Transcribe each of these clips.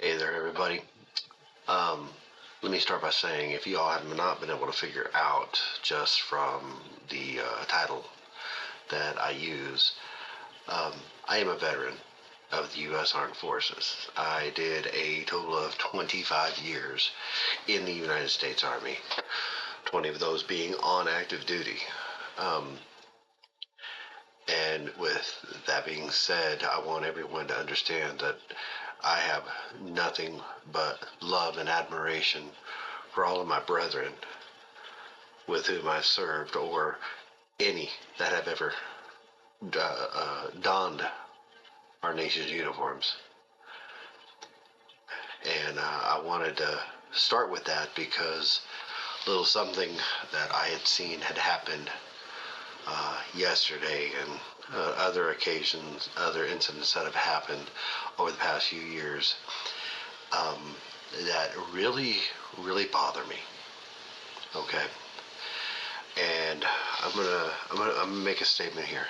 Hey there, everybody. Let me start by saying if you all have not been able to figure out just from the title that I use, I am a veteran of the U.S. Armed Forces. I did a total of 25 years in the United States Army, 20 of those being on active duty. And with that being said, I want everyone to understand that I have nothing but love and admiration for all of my brethren with whom I've served, or any that have ever donned our nation's uniforms. And I wanted to start with that because a little something that I had seen had happened yesterday, and other occasions, other incidents that have happened over the past few years that really bother me. Okay, and I'm gonna make a statement here,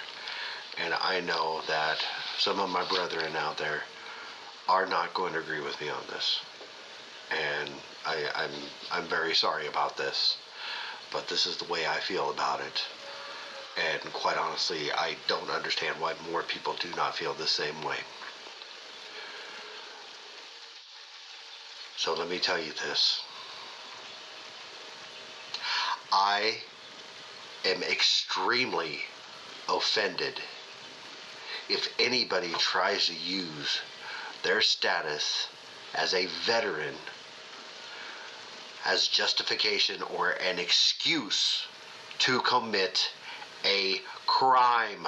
and I know that some of my brethren out there are not going to agree with me on this, and I'm very sorry about this, but this is the way I feel about it. And quite honestly, I don't understand why more people do not feel the same way. So let me tell you this. I am extremely offended if anybody tries to use their status as a veteran as justification or an excuse to commit a crime.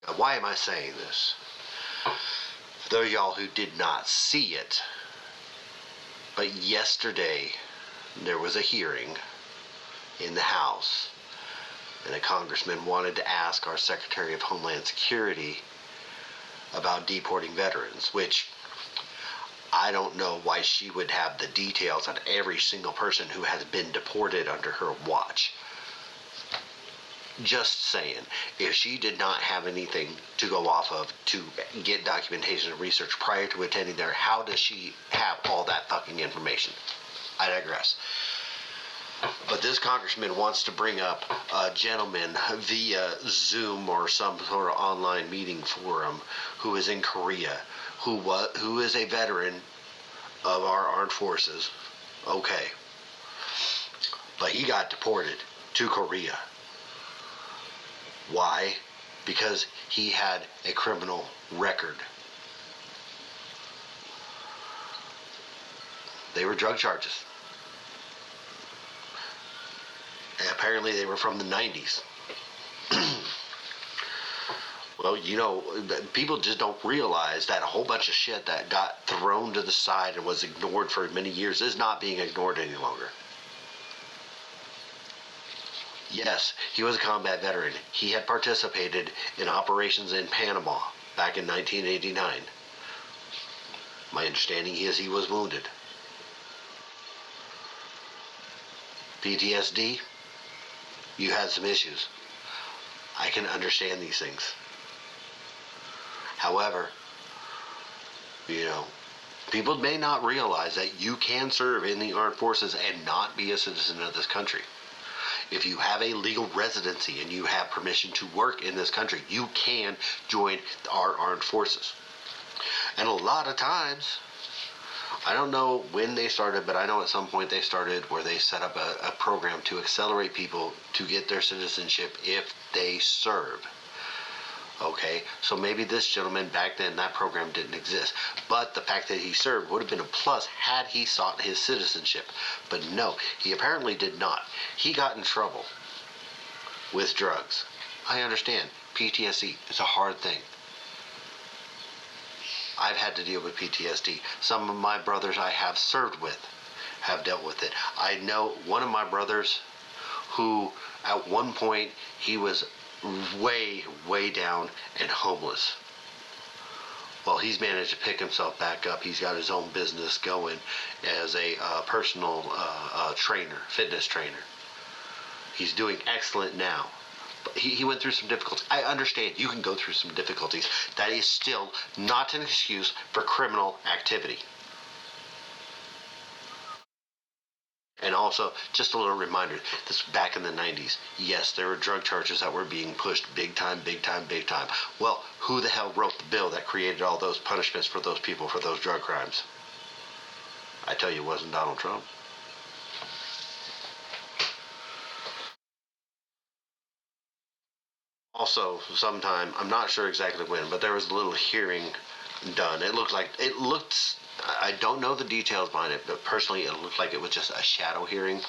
Now, why am I saying this? For those of y'all who did not see it, but yesterday there was a hearing in the House, and a congressman wanted to ask our Secretary of Homeland Security about deporting veterans, which I don't know why she would have the details on every single person who has been deported under her watch. Just saying, if she did not have anything to go off of to get documentation and research prior to attending there, how does she have all that fucking information? I digress. But this congressman wants to bring up a gentleman via Zoom or some sort of online meeting forum who is in Korea, who is a veteran of our armed forces. Okay. But he got deported to Korea. Why? Because he had a criminal record. They were drug charges. And apparently they were from the 90s. Well, you know, people just don't realize that a whole bunch of shit that got thrown to the side and was ignored for many years is not being ignored any longer. Yes, he was a combat veteran. He had participated in operations in Panama back in 1989. My understanding is he was wounded. PTSD, you had some issues. I can understand these things. However, you know, people may not realize that you can serve in the armed forces and not be a citizen of this country. If you have a legal residency and you have permission to work in this country, you can join our armed forces. And a lot of times, I don't know when they started, but I know at some point they started where they set up a program to accelerate people to get their citizenship if they serve. Okay, so maybe this gentleman back then, that program didn't exist. But the fact that he served would have been a plus had he sought his citizenship. But no, he apparently did not. He got in trouble with drugs. I understand. PTSD is a hard thing. I've had to deal with PTSD. Some of my brothers I have served with have dealt with it. I know one of my brothers who at one point he was way down and homeless. Well, he's managed to pick himself back up. He's got his own business going as a personal trainer, fitness trainer. He's doing excellent now. He went through some difficulties. I understand you can go through some difficulties. That is still not an excuse for criminal activity. And also, just a little reminder, this back in the 90s, yes, there were drug charges that were being pushed big time, big time, big time. Well, who the hell wrote the bill that created all those punishments for those people for those drug crimes? I tell you, it wasn't Donald Trump. Also, sometime, I'm not sure exactly when, but there was a little hearing done. I don't know the details behind it, but personally it looked like it was just a shadow hearing,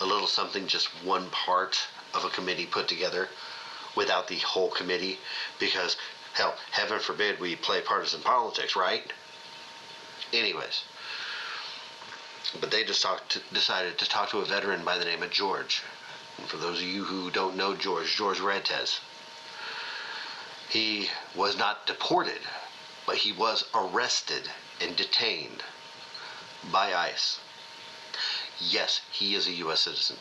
a little something, just one part of a committee put together without the whole committee, because hell, heaven forbid we play partisan politics, right? Anyways, but they just decided to talk to a veteran by the name of George. And for those of you who don't know George Redtez, he was not deported, but he was arrested and detained by ICE. Yes, he is a U.S. citizen.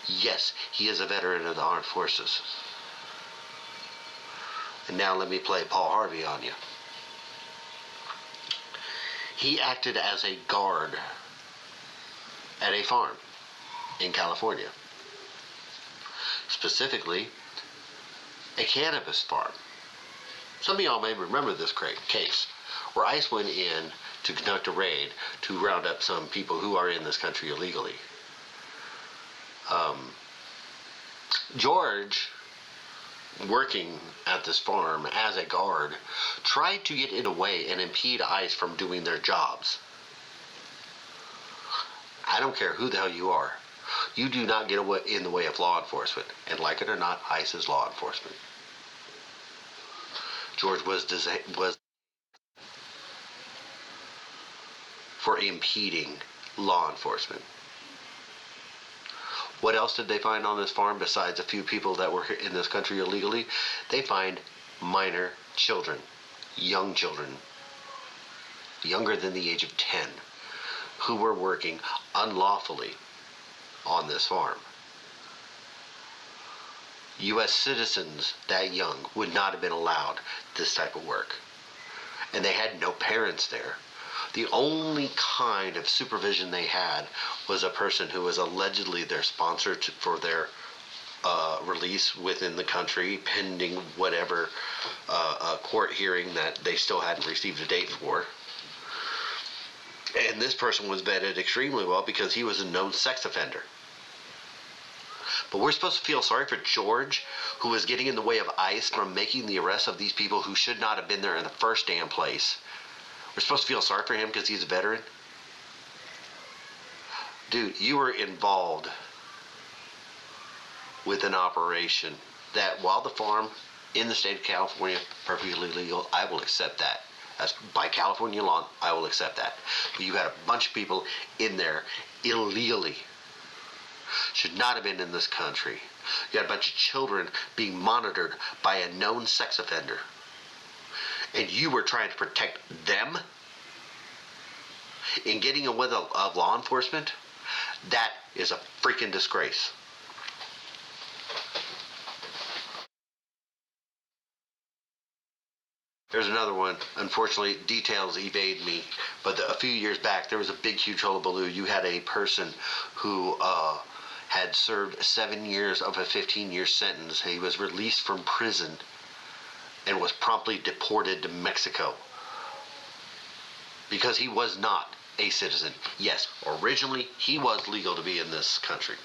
Yes, he is a veteran of the armed forces. And now let me play Paul Harvey on you. He acted as a guard at a farm in California. Specifically, a cannabis farm. Some of y'all may remember this case where ICE went in to conduct a raid to round up some people who are in this country illegally. George, working at this farm as a guard, tried to get in the way and impede ICE from doing their jobs. I don't care who the hell you are. You do not get in the way of law enforcement. And like it or not, ICE is law enforcement. George was for impeding law enforcement. What else did they find on this farm besides a few people that were in this country illegally? They find minor children, young children, younger than the age of 10, who were working unlawfully on this farm. U.S. citizens that young would not have been allowed this type of work. And they had no parents there. The only kind of supervision they had was a person who was allegedly their sponsor for their release within the country, pending whatever court hearing that they still hadn't received a date for. And this person was vetted extremely well because he was a known sex offender. But we're supposed to feel sorry for George, who was getting in the way of ICE from making the arrest of these people who should not have been there in the first damn place. We're supposed to feel sorry for him because he's a veteran? Dude, you were involved with an operation that, while the farm in the state of California, perfectly legal, I will accept that. As by California law, I will accept that. But you had a bunch of people in there illegally. Should not have been in this country. You had a bunch of children being monitored by a known sex offender. And you were trying to protect them in getting away of law enforcement? That is a freaking disgrace. There's another one. Unfortunately, details evade me. But a few years back, there was a big, huge hullabaloo. You had a person who had served 7 years of a 15-year sentence. He was released from prison and was promptly deported to Mexico because he was not a citizen. Yes, originally he was legal to be in this country.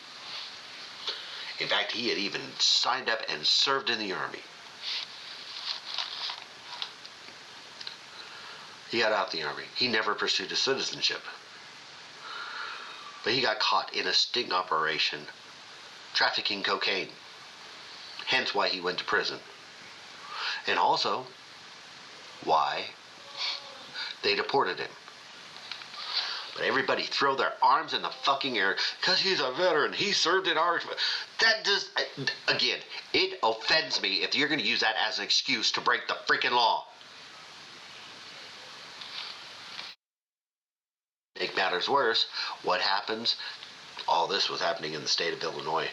In fact, he had even signed up and served in the army. He got out the army. He never pursued his citizenship. But he got caught in a sting operation trafficking cocaine. Hence why he went to prison. And also why they deported him. But everybody throw their arms in the fucking air because he's a veteran. He served in our... That does... Again, it offends me if you're going to use that as an excuse to break the freaking law. Make matters worse, what happens? All this was happening in the state of Illinois.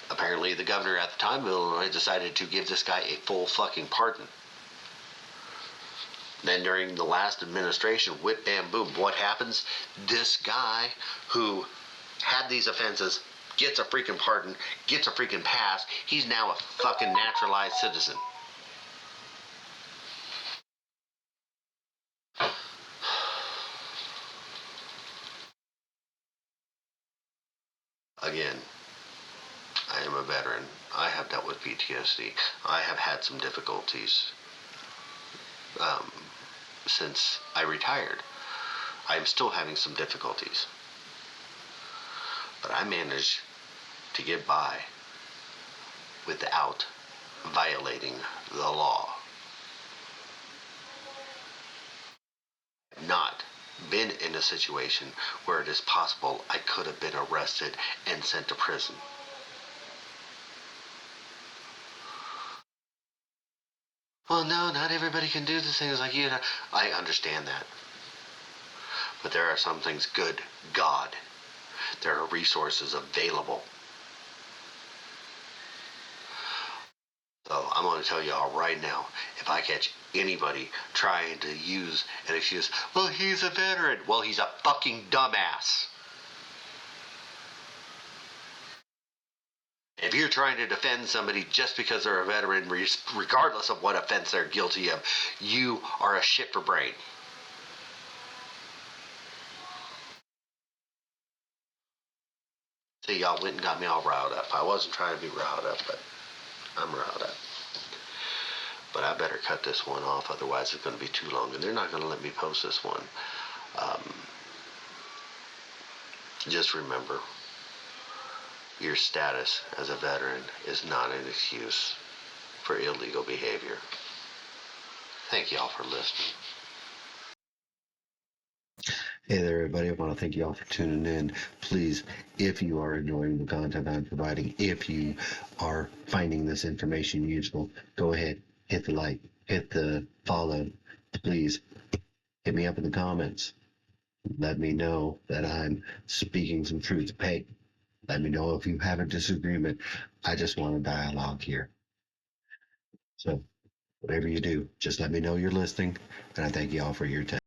Apparently, the governor at the time of Illinois decided to give this guy a full fucking pardon. Then during the last administration, whip bam boom, what happens? This guy who had these offenses gets a freaking pardon, gets a freaking pass. He's now a fucking naturalized citizen. Again, I am a veteran. I have dealt with PTSD. I have had some difficulties since I retired. I am still having some difficulties. But I managed to get by without violating the law. Not been in a situation where it is possible I could have been arrested and sent to prison. Well, no, not everybody can do the things like you. I understand that. But there are some things, good God, there are resources available. So I'm going to tell you all right now, if I catch anybody trying to use an excuse, well, he's a veteran. Well, he's a fucking dumbass. If you're trying to defend somebody just because they're a veteran, regardless of what offense they're guilty of, you are a shit for brain. See, y'all went and got me all riled up. I wasn't trying to be riled up, but I'm riled up. But I better cut this one off, otherwise it's going to be too long, and they're not going to let me post this one. Just remember, your status as a veteran is not an excuse for illegal behavior. Thank y'all for listening. Hey there, everybody. I want to thank you all for tuning in. Please, if you are enjoying the content I'm providing, if you are finding this information useful, go ahead, hit the like, hit the follow. Please hit me up in the comments. Let me know that I'm speaking some truth. Hey, let me know if you have a disagreement. I just want a dialogue here. So whatever you do, just let me know you're listening, and I thank you all for your time.